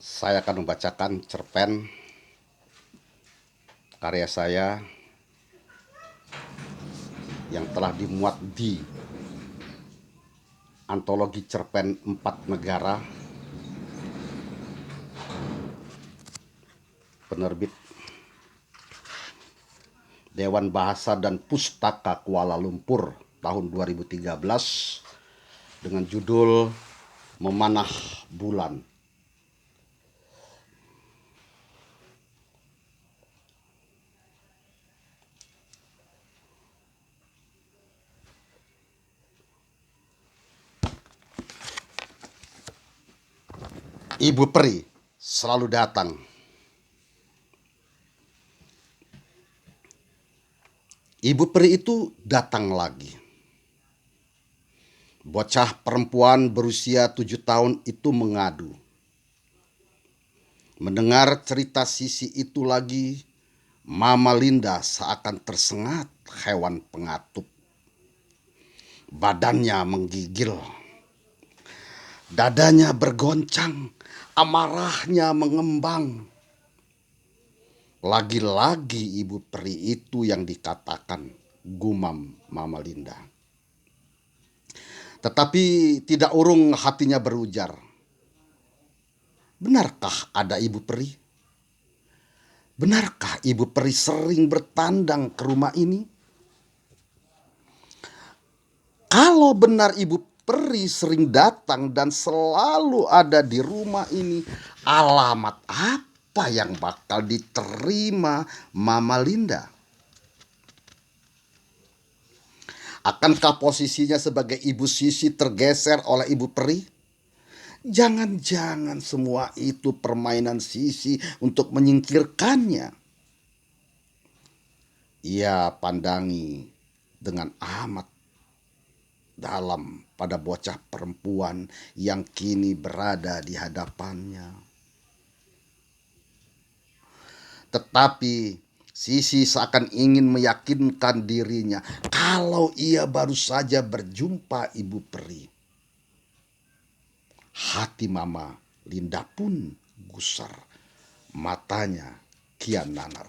Saya akan membacakan cerpen karya saya yang telah dimuat di antologi cerpen 4 negara, penerbit Dewan Bahasa dan Pustaka Kuala Lumpur tahun 2013 dengan judul Memanah Bulan. Ibu peri selalu datang. Ibu peri itu datang lagi. Bocah perempuan berusia 7 tahun itu mengadu. Mendengar cerita Sisi itu lagi, Mama Linda seakan tersengat hewan pengatup. Badannya menggigil. Dadanya bergoncang, amarahnya mengembang. Lagi-lagi ibu peri itu yang dikatakan, gumam Mama Linda. Tetapi tidak urung hatinya berujar. Benarkah ada ibu peri? Benarkah ibu peri sering bertandang ke rumah ini? Kalau benar ibu peri sering datang dan selalu ada di rumah ini, alamat apa yang bakal diterima Mama Linda? Akankah posisinya sebagai ibu Sisi tergeser oleh ibu peri? Jangan-jangan semua itu permainan Sisi untuk menyingkirkannya. Ia pandangi dengan amat dalam pada bocah perempuan yang kini berada di hadapannya. Tetapi Sisi seakan ingin meyakinkan dirinya kalau ia baru saja berjumpa ibu peri. Hati Mama Linda pun gusar, matanya kian nanar.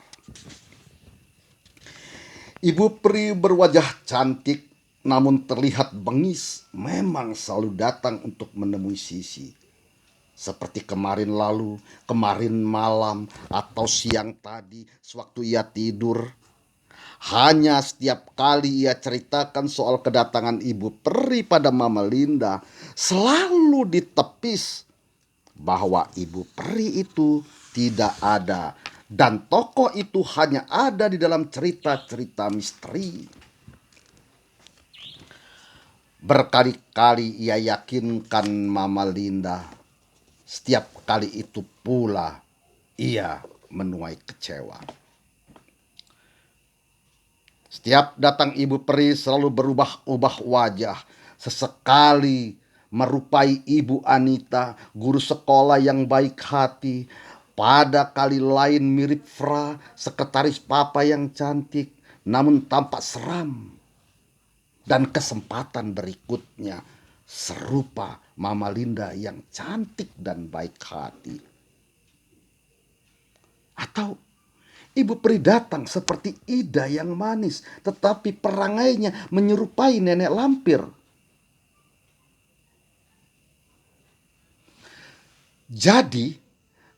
Ibu peri berwajah cantik namun terlihat bengis, memang selalu datang untuk menemui Sisi. Seperti kemarin lalu, kemarin malam, atau siang tadi sewaktu ia tidur. Hanya setiap kali ia ceritakan soal kedatangan ibu peri pada Mama Linda, selalu ditepis bahwa ibu peri itu tidak ada dan tokoh itu hanya ada di dalam cerita-cerita misteri. Berkali-kali ia yakinkan Mama Linda, setiap kali itu pula ia menuai kecewa. Setiap datang ibu peri selalu berubah-ubah wajah. Sesekali merupai ibu Anita, guru sekolah yang baik hati. Pada kali lain mirip Fra, sekretaris papa yang cantik, namun tampak seram. Dan kesempatan berikutnya serupa Mama Linda yang cantik dan baik hati. Atau ibu peri datang seperti Ida yang manis, tetapi perangainya menyerupai nenek lampir. Jadi,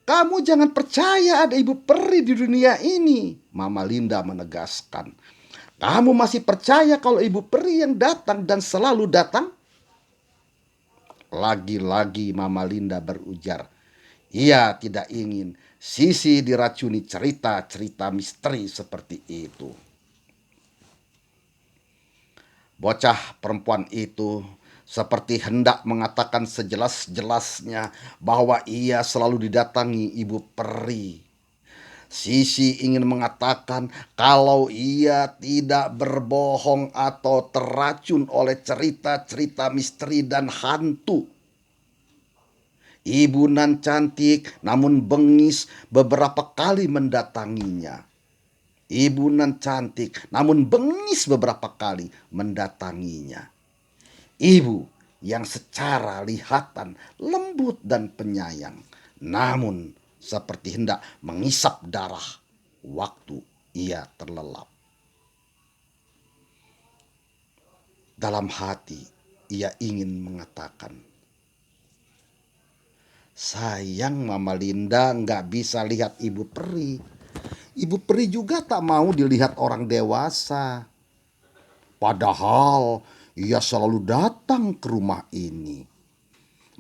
kamu jangan percaya ada ibu peri di dunia ini, Mama Linda menegaskan. Kamu masih percaya kalau ibu peri yang datang dan selalu datang? Lagi-lagi Mama Linda berujar. Ia tidak ingin Sisi diracuni cerita-cerita misteri seperti itu. Bocah perempuan itu seperti hendak mengatakan sejelas-jelasnya bahwa ia selalu didatangi ibu peri. Sisi ingin mengatakan kalau ia tidak berbohong atau terracun oleh cerita-cerita misteri dan hantu. Ibu nan cantik namun bengis beberapa kali mendatanginya. Ibu nan cantik namun bengis beberapa kali mendatanginya. Ibu yang secara lihatan lembut dan penyayang, namun seperti hendak mengisap darah waktu ia terlelap. Dalam hati ia ingin mengatakan, sayang Mama Linda nggak bisa lihat Ibu Peri. Ibu Peri juga tak mau dilihat orang dewasa. Padahal ia selalu datang ke rumah ini.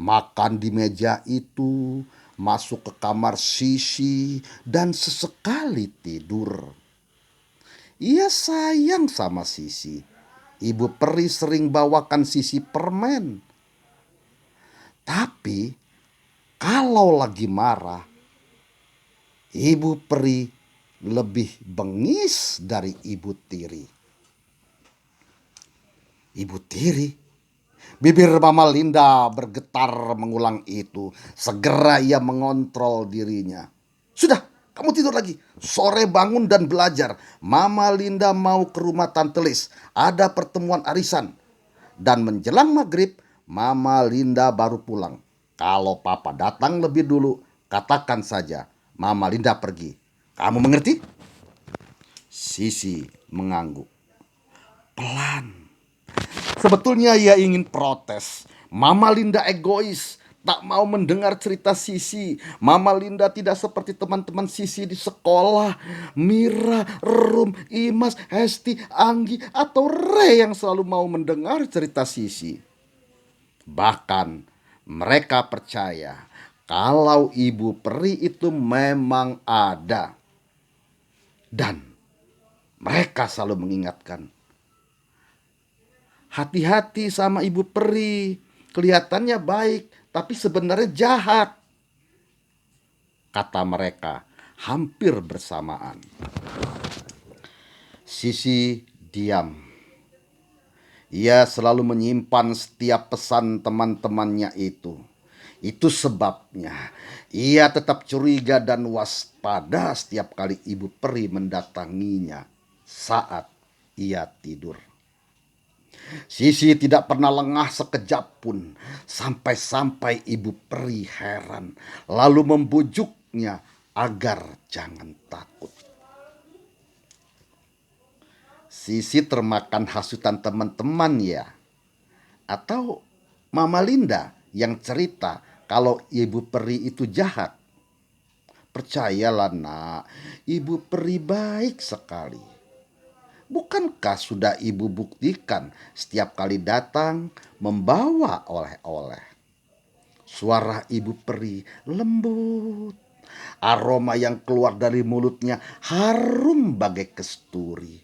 Makan di meja itu, masuk ke kamar Sisi, dan sesekali tidur. Ia sayang sama Sisi. Ibu Peri sering bawakan Sisi permen. Tapi kalau lagi marah, Ibu Peri lebih bengis dari Ibu Tiri. Ibu Tiri, bibir Mama Linda bergetar mengulang itu. Segera ia mengontrol dirinya. Sudah, kamu tidur lagi. Sore bangun dan belajar. Mama Linda mau ke rumah Tante Lis. Ada pertemuan arisan. Dan menjelang maghrib, Mama Linda baru pulang. Kalau Papa datang lebih dulu, katakan saja Mama Linda pergi. Kamu mengerti? Sisi mengangguk. Pelan. Sebetulnya ia ingin protes. Mama Linda egois, tak mau mendengar cerita Sisi. Mama Linda tidak seperti teman-teman Sisi di sekolah. Mira, Rum, Imas, Hesti, Anggi, atau Re yang selalu mau mendengar cerita Sisi. Bahkan mereka percaya kalau Ibu Peri itu memang ada. Dan mereka selalu mengingatkan, hati-hati sama Ibu Peri. Kelihatannya baik, tapi sebenarnya jahat, kata mereka hampir bersamaan. Sisi diam. Ia selalu menyimpan setiap pesan teman-temannya itu. Itu sebabnya ia tetap curiga dan waspada setiap kali Ibu Peri mendatanginya saat ia tidur. Sisi tidak pernah lengah sekejap pun, sampai-sampai Ibu Peri heran, lalu membujuknya agar jangan takut. Sisi termakan hasutan teman-teman ya? Atau Mama Linda yang cerita kalau Ibu Peri itu jahat? Percayalah nak, Ibu Peri baik sekali. Bukankah sudah Ibu buktikan setiap kali datang membawa oleh-oleh? Suara Ibu Peri lembut. Aroma yang keluar dari mulutnya harum bagai kesturi.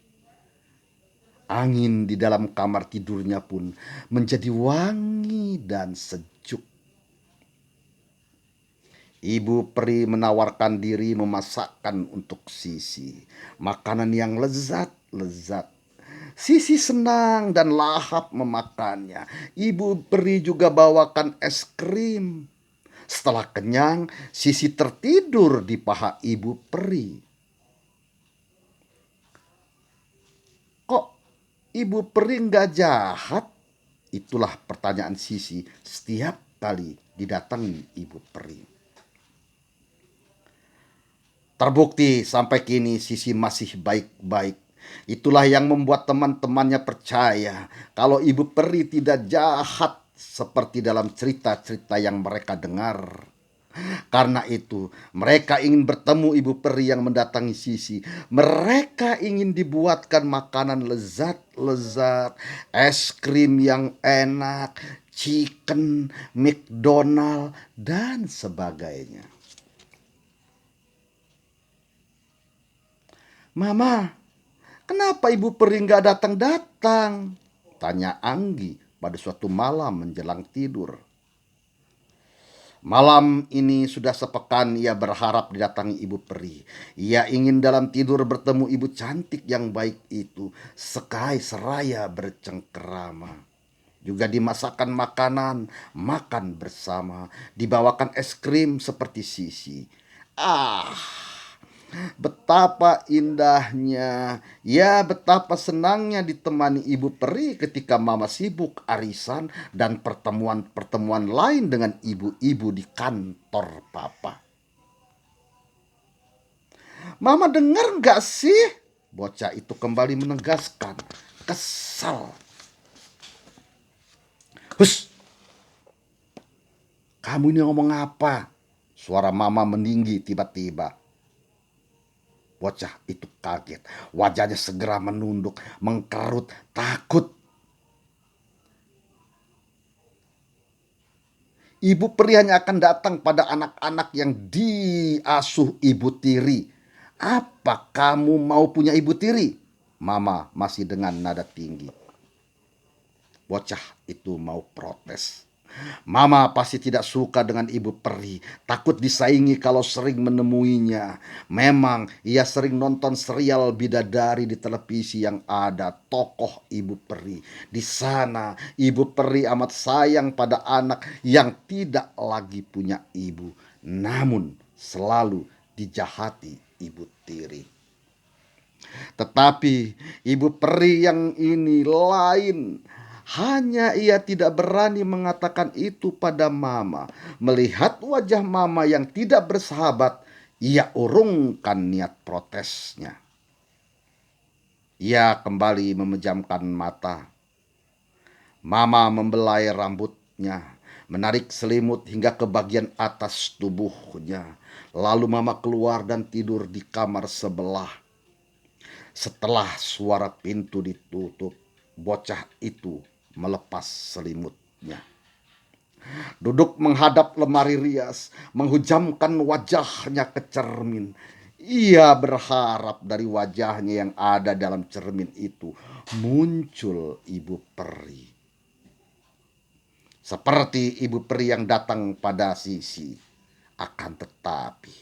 Angin di dalam kamar tidurnya pun menjadi wangi dan sejuk. Ibu Peri menawarkan diri memasakkan untuk Sisi makanan yang lezat-lezat. Sisi senang dan lahap memakannya. Ibu Peri juga bawakan es krim. Setelah kenyang, Sisi tertidur di paha Ibu Peri. Kok Ibu Peri nggak jahat? Itulah pertanyaan Sisi setiap kali didatangi Ibu Peri. Terbukti sampai kini Sisi masih baik-baik. Itulah yang membuat teman-temannya percaya kalau Ibu Peri tidak jahat seperti dalam cerita-cerita yang mereka dengar. Karena itu, mereka ingin bertemu Ibu Peri yang mendatangi Sisi. Mereka ingin dibuatkan makanan lezat-lezat, es krim yang enak, chicken, McDonald, dan sebagainya. Mama, kenapa Ibu Peri nggak datang-datang? Tanya Anggi pada suatu malam menjelang tidur. Malam ini sudah sepekan ia berharap didatangi Ibu Peri. Ia ingin dalam tidur bertemu ibu cantik yang baik itu. Sekali seraya bercengkerama. Juga dimasakkan makanan, makan bersama. Dibawakan es krim seperti Sisi. Ah, Betapa indahnya, ya betapa senangnya ditemani ibu peri ketika mama sibuk arisan dan pertemuan-pertemuan lain dengan ibu-ibu di kantor papa. Mama dengar gak sih? Bocah itu kembali menegaskan, kesal. Hus, kamu ini ngomong apa? Suara mama meninggi tiba-tiba. Bocah itu kaget. Wajahnya segera menunduk, mengkerut, takut. Ibu peri hanya akan datang pada anak-anak yang diasuh ibu tiri. Apa kamu mau punya ibu tiri? Mama masih dengan nada tinggi. Bocah itu mau protes. Mama pasti tidak suka dengan ibu peri, takut disaingi kalau sering menemuinya. Memang ia sering nonton serial bidadari di televisi yang ada tokoh ibu peri. Di sana ibu peri amat sayang pada anak yang tidak lagi punya ibu, namun selalu dijahati ibu tiri. Tetapi ibu peri yang ini lain. Hanya ia tidak berani mengatakan itu pada mama. Melihat wajah mama yang tidak bersahabat, ia urungkan niat protesnya. Ia kembali memejamkan mata. Mama membelai rambutnya, menarik selimut hingga ke bagian atas tubuhnya. Lalu mama keluar dan tidur di kamar sebelah. Setelah suara pintu ditutup, bocah itu melepas selimutnya. Duduk menghadap lemari rias, menghujamkan wajahnya ke cermin. Ia berharap dari wajahnya yang ada dalam cermin itu muncul ibu peri. Seperti ibu peri yang datang pada Sisi. Akan tetapi,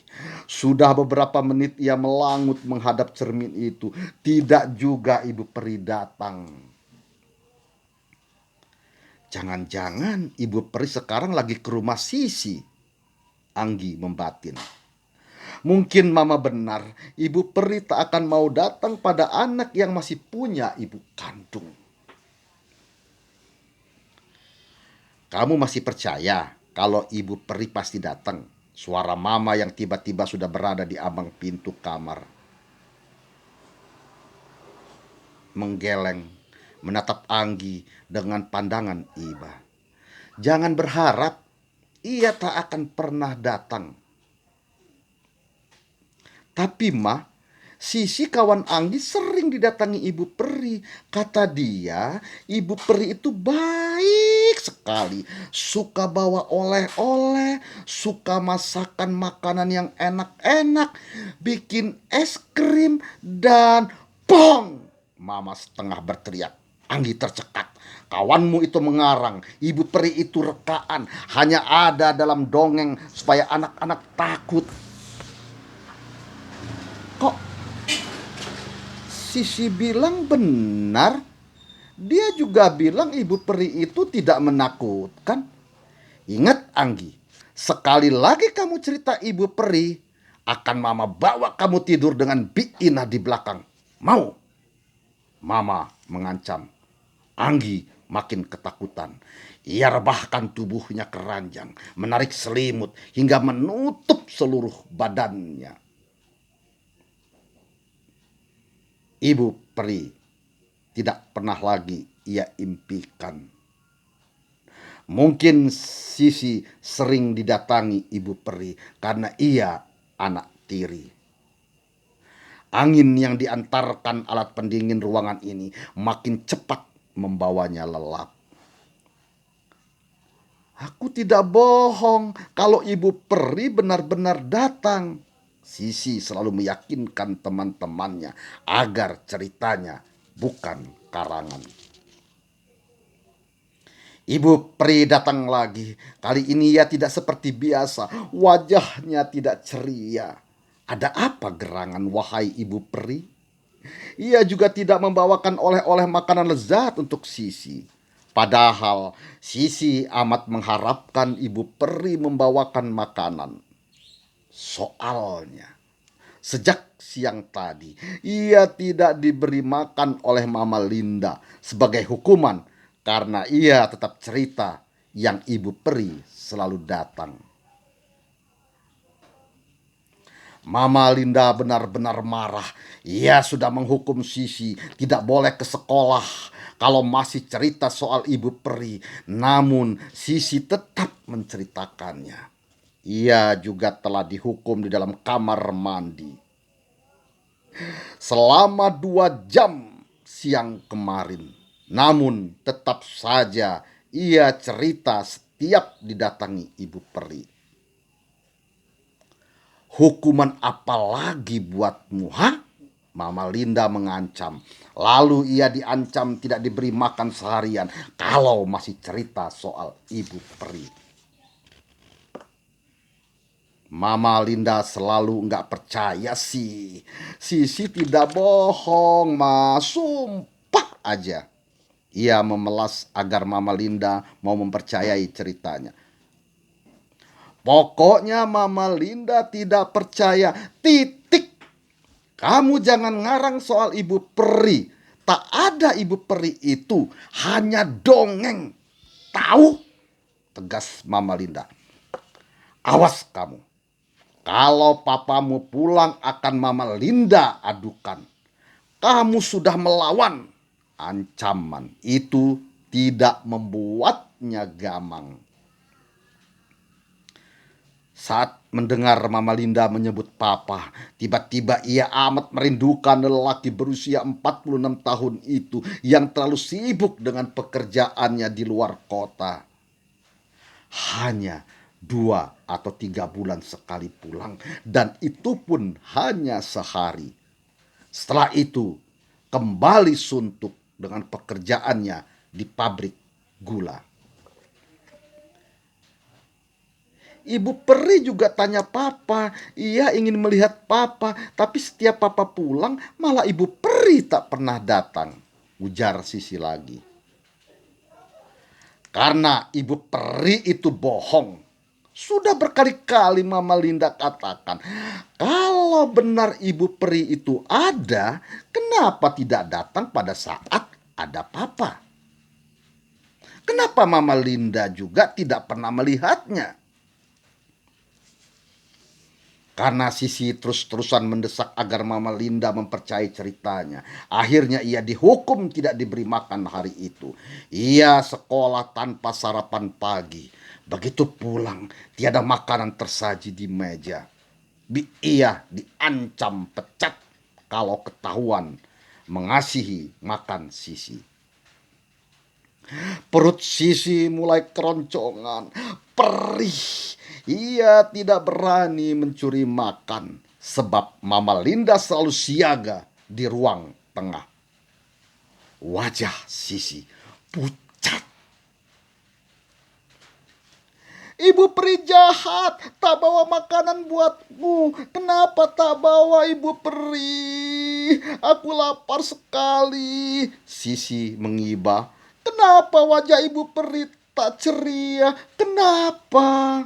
sudah beberapa menit ia melangut menghadap cermin itu. Tidak juga ibu peri datang. Jangan-jangan ibu peri sekarang lagi ke rumah Sisi. Anggi membatin. Mungkin mama benar, ibu peri tak akan mau datang pada anak yang masih punya ibu kandung. Kamu masih percaya kalau ibu peri pasti datang? Suara mama yang tiba-tiba sudah berada di ambang pintu kamar. Menggeleng, menatap Anggi dengan pandangan iba. Jangan berharap, ia tak akan pernah datang. Tapi Ma, Sisi kawan Anggi sering didatangi ibu peri. Kata dia, ibu peri itu baik sekali. Suka bawa oleh-oleh, suka masakan makanan yang enak-enak, bikin es krim, dan pong! Mama setengah berteriak. Anggi tercekat. Kawanmu itu mengarang, ibu peri itu rekaan, hanya ada dalam dongeng supaya anak-anak takut. Kok Sisi bilang benar? Dia juga bilang ibu peri itu tidak menakutkan. Ingat Anggi, sekali lagi kamu cerita ibu peri, akan mama bawa kamu tidur dengan Bi Ina di belakang. Mau? Mama mengancam. Anggi makin ketakutan. Ia rebahkan tubuhnya ke ranjang, menarik selimut hingga menutup seluruh badannya. Ibu peri tidak pernah lagi ia impikan. Mungkin Sisi sering didatangi ibu peri karena ia anak tiri. Angin yang diantarkan alat pendingin ruangan ini makin cepat membawanya lelap. Aku tidak bohong kalau ibu peri benar-benar datang. Sisi selalu meyakinkan teman-temannya agar ceritanya bukan karangan. Ibu peri datang lagi. Kali ini ia tidak seperti biasa. Wajahnya tidak ceria. Ada apa gerangan, wahai ibu peri? Ia juga tidak membawakan oleh-oleh makanan lezat untuk Sisi. Padahal Sisi amat mengharapkan ibu peri membawakan makanan. Soalnya, Sejak siang tadi, ia tidak diberi makan oleh Mama Linda sebagai hukuman karena ia tetap cerita yang Ibu Peri selalu datang. Mama Linda benar-benar marah. Ia sudah menghukum Sisi tidak boleh ke sekolah kalau masih cerita soal Ibu Peri. Namun Sisi tetap menceritakannya. Ia juga telah dihukum di dalam kamar mandi selama 2 jam siang kemarin. Namun tetap saja ia cerita setiap didatangi Ibu Peri. Hukuman apa lagi buatmu, ha? Mama Linda mengancam. Lalu ia diancam tidak diberi makan seharian kalau masih cerita soal Ibu Peri. Mama Linda selalu nggak percaya sih. Sisi tidak bohong, mas. Sumpah aja. Ia memelas agar Mama Linda mau mempercayai ceritanya. Pokoknya Mama Linda tidak percaya. Titik. Kamu jangan ngarang soal Ibu Peri. Tak ada Ibu Peri itu. Hanya dongeng. Tahu? Tegas Mama Linda. Awas kamu. Kalau papamu pulang akan Mama Linda adukan. Kamu sudah melawan. Ancaman itu tidak membuatnya gamang. Saat mendengar Mama Linda menyebut papa, tiba-tiba ia amat merindukan lelaki berusia 46 tahun itu yang terlalu sibuk dengan pekerjaannya di luar kota. Hanya 2 atau 3 bulan sekali pulang, dan itu pun hanya sehari. Setelah itu kembali suntuk dengan pekerjaannya di pabrik gula. Ibu Peri juga tanya papa. Ia ingin melihat papa, tapi setiap papa pulang malah Ibu Peri tak pernah datang, ujar Sisi lagi. Karena Ibu Peri itu bohong. Sudah berkali-kali Mama Linda katakan, kalau benar Ibu Peri itu ada, kenapa tidak datang pada saat ada papa? Kenapa Mama Linda juga tidak pernah melihatnya? Karena Sisi terus-terusan mendesak agar Mama Linda mempercayai ceritanya. Akhirnya ia dihukum tidak diberi makan hari itu. Ia sekolah tanpa sarapan pagi. Begitu pulang, tiada makanan tersaji di meja. Ia diancam pecat kalau ketahuan mengasihi makan Sisi. Perut Sisi mulai keroncongan, perih. Ia tidak berani mencuri makan sebab Mama Linda selalu siaga di ruang tengah. Wajah Sisi pucat. Ibu Peri jahat, tak bawa makanan buatmu. Kenapa tak bawa Ibu Peri? Aku lapar sekali. Sisi mengibah. Kenapa wajah Ibu Peri tak ceria? Kenapa?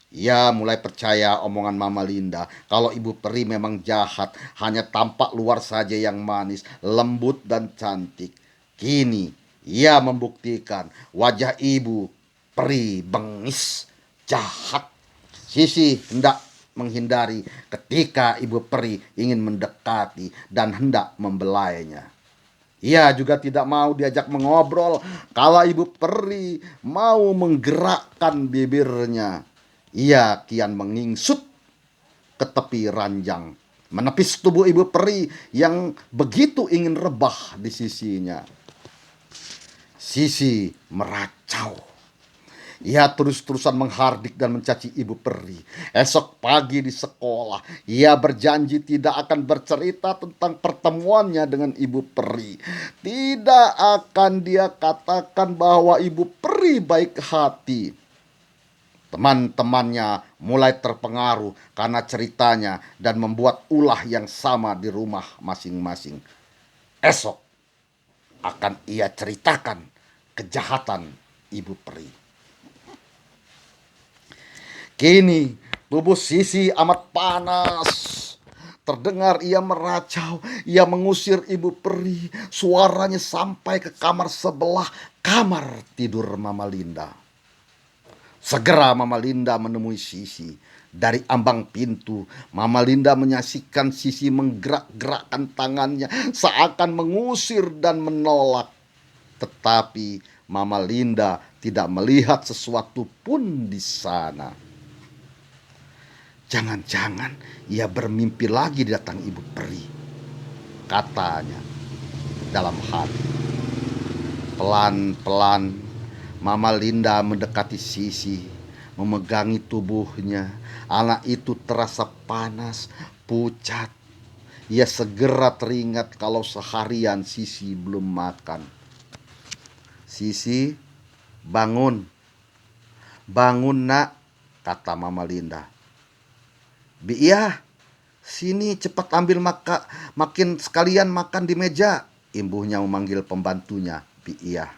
Ia mulai percaya omongan Mama Linda kalau Ibu Peri memang jahat, hanya tampak luar saja yang manis, lembut dan cantik. Kini ia membuktikan wajah Ibu Peri bengis, jahat. Sisi hendak menghindari ketika Ibu Peri ingin mendekati dan hendak membelainya. Ia juga tidak mau diajak mengobrol kalau Ibu Peri mau menggerakkan bibirnya. Ia kian mengingsut ke tepi ranjang, menepis tubuh Ibu Peri yang begitu ingin rebah di sisinya. Sisi meracau. Ia terus-terusan menghardik dan mencaci Ibu Peri. Esok pagi di sekolah, ia berjanji tidak akan bercerita tentang pertemuannya dengan Ibu Peri. Tidak akan dia katakan bahwa Ibu Peri baik hati. Teman-temannya mulai terpengaruh karena ceritanya dan membuat ulah yang sama di rumah masing-masing. Esok akan ia ceritakan kejahatan Ibu Peri. Kini tubuh Sisi amat panas. Terdengar ia meracau, ia mengusir ibu peri. Suaranya sampai ke kamar sebelah, kamar tidur Mama Linda. Segera Mama Linda menemui Sisi. Dari ambang pintu, Mama Linda menyaksikan Sisi menggerak-gerakkan tangannya seakan mengusir dan menolak. Tetapi Mama Linda tidak melihat sesuatu pun di sana. Jangan-jangan ia bermimpi lagi datang ibu peri, katanya dalam hati. Pelan-pelan Mama Linda mendekati Sisi, memegangi tubuhnya. Anak itu terasa panas, pucat. Ia segera teringat kalau seharian Sisi belum makan. "Sisi, bangun. Bangun nak," kata Mama Linda. "Iya, sini cepat ambil makin sekalian makan di meja," imbuhnya memanggil pembantunya, Iya.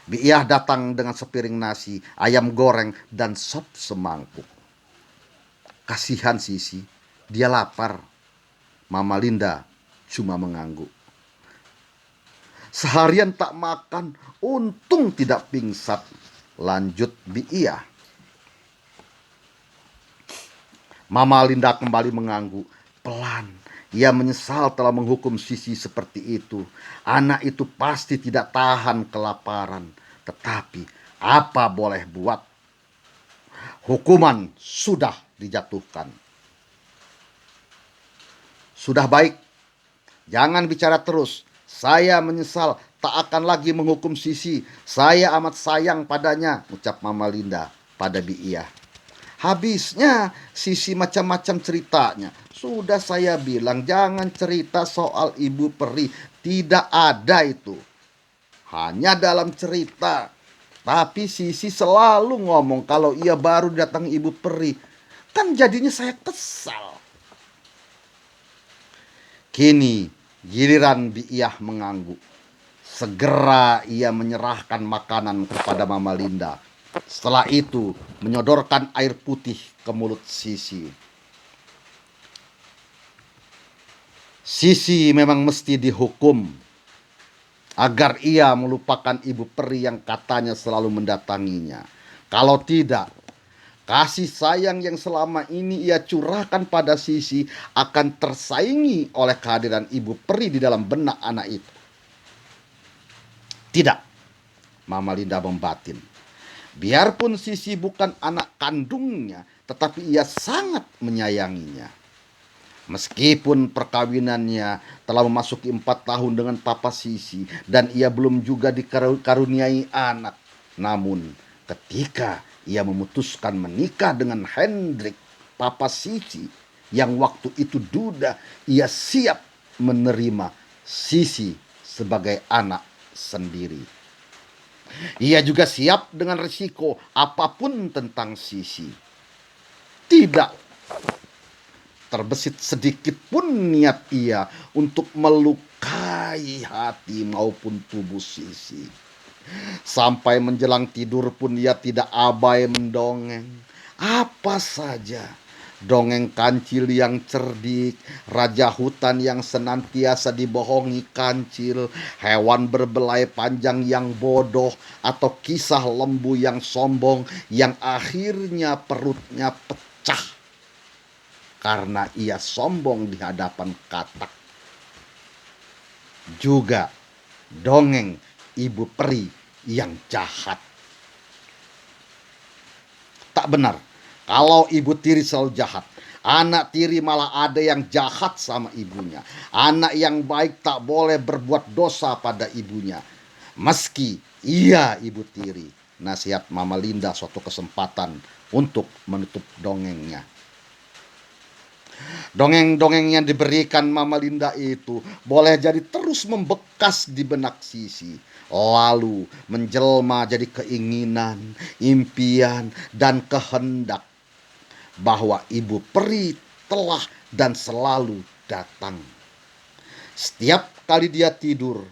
Iya datang dengan sepiring nasi, ayam goreng, dan sop semangkuk. Kasihan Sisi, dia lapar. Mama Linda cuma mengangguk. "Seharian tak makan, untung tidak pingsan," lanjut Iya. Mama Linda kembali mengangguk. Pelan, ia menyesal telah menghukum Sisi seperti itu. Anak itu pasti tidak tahan kelaparan. Tetapi apa boleh buat? Hukuman sudah dijatuhkan. "Sudah baik, jangan bicara terus. Saya menyesal tak akan lagi menghukum Sisi. Saya amat sayang padanya," ucap Mama Linda pada Iya. "Habisnya Sisi macam-macam ceritanya. Sudah saya bilang jangan cerita soal ibu peri. Tidak ada itu. Hanya dalam cerita. Tapi Sisi selalu ngomong kalau ia baru datang ibu peri. Kan jadinya saya kesal." Kini giliran Iya mengangguk. Segera ia menyerahkan makanan kepada Mama Linda. Setelah itu menyodorkan air putih ke mulut Sisi. Sisi memang mesti dihukum agar ia melupakan ibu peri yang katanya selalu mendatanginya. Kalau tidak, kasih sayang yang selama ini ia curahkan pada Sisi akan tersaingi oleh kehadiran ibu peri di dalam benak anak itu. "Tidak," Mama Linda membatin. "Biarpun Sisi bukan anak kandungnya, tetapi ia sangat menyayanginya. Meskipun perkawinannya telah memasuki 4 tahun dengan papa Sisi dan ia belum juga dikaruniai anak. Namun ketika ia memutuskan menikah dengan Hendrik, papa Sisi, yang waktu itu duda, ia siap menerima Sisi sebagai anak sendiri. Ia juga siap dengan risiko apapun tentang Sisi. Tidak terbesit sedikit pun niat ia untuk melukai hati maupun tubuh Sisi. Sampai menjelang tidur pun ia tidak abai mendongeng. Apa saja. Dongeng kancil yang cerdik, raja hutan yang senantiasa dibohongi kancil, hewan berbelai panjang yang bodoh, atau kisah lembu yang sombong yang akhirnya perutnya pecah karena ia sombong di hadapan katak. Juga dongeng ibu peri yang jahat. Tak benar kalau ibu tiri selalu jahat. Anak tiri malah ada yang jahat sama ibunya. Anak yang baik tak boleh berbuat dosa pada ibunya, meski ia ibu tiri. Nasihat Mama Linda suatu kesempatan untuk menutup dongengnya. Dongeng-dongeng yang diberikan Mama Linda itu boleh jadi terus membekas di benak Sisi, lalu menjelma jadi keinginan, impian, dan kehendak bahwa ibu peri telah dan selalu datang. Setiap kali dia tidur,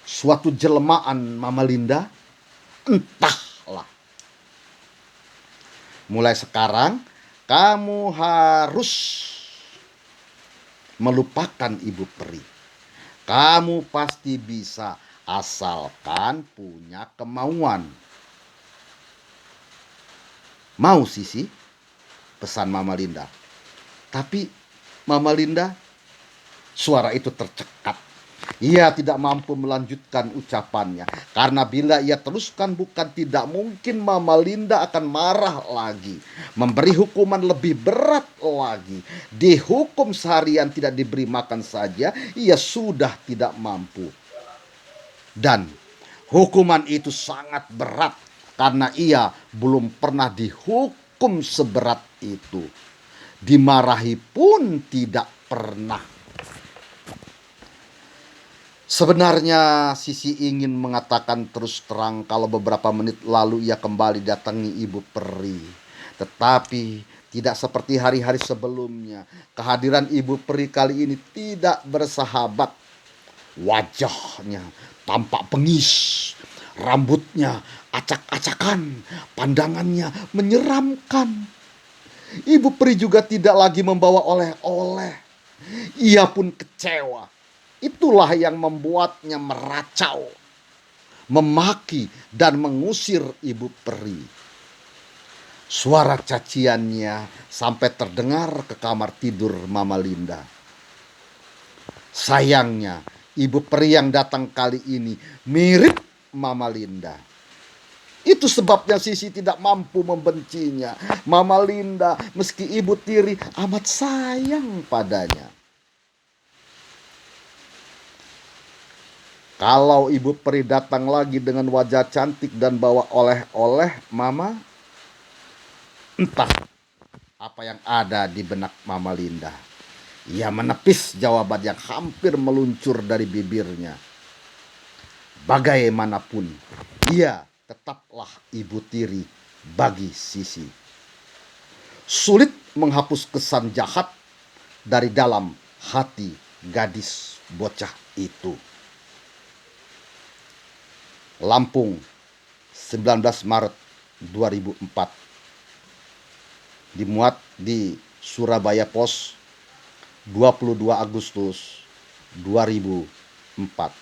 suatu jelmaan Mama Linda, entahlah. Mulai sekarang Kamu harus melupakan ibu peri. Kamu pasti bisa, asalkan punya kemauan. Mau Sisi? Pesan Mama Linda. Tapi Mama Linda, suara itu tercekat. Ia tidak mampu melanjutkan ucapannya. Karena bila ia teruskan, bukan tidak mungkin Mama Linda akan marah lagi. Memberi hukuman lebih berat lagi. Dihukum seharian tidak diberi makan saja, ia sudah tidak mampu. Dan hukuman itu sangat berat. Karena ia belum pernah dihukum seberat itu. Dimarahi pun tidak pernah. Sebenarnya Sisi ingin mengatakan terus terang kalau beberapa menit lalu ia kembali datangi ibu peri. Tetapi tidak seperti hari-hari sebelumnya. Kehadiran ibu peri kali ini tidak bersahabat. Wajahnya tampak bengis. Rambutnya acak-acakan. Pandangannya menyeramkan. Ibu peri juga tidak lagi membawa oleh-oleh. Ia pun kecewa. Itulah yang membuatnya meracau, memaki dan mengusir ibu peri. Suara caciannya sampai terdengar ke kamar tidur Mama Linda. Sayangnya, ibu peri yang datang kali ini mirip Mama Linda. Itu sebabnya Sisi tidak mampu membencinya. Mama Linda, meski ibu tiri, amat sayang padanya. Kalau ibu peri datang lagi dengan wajah cantik dan bawa oleh-oleh, Mama, entah apa yang ada di benak Mama Linda. Ia menepis jawaban yang hampir meluncur dari bibirnya. Bagaimanapun, ia tetaplah ibu tiri bagi Sisi. Sulit menghapus kesan jahat dari dalam hati gadis bocah itu. Lampung, 19 Maret 2004. Dimuat di Surabaya Post, 22 Agustus 2004.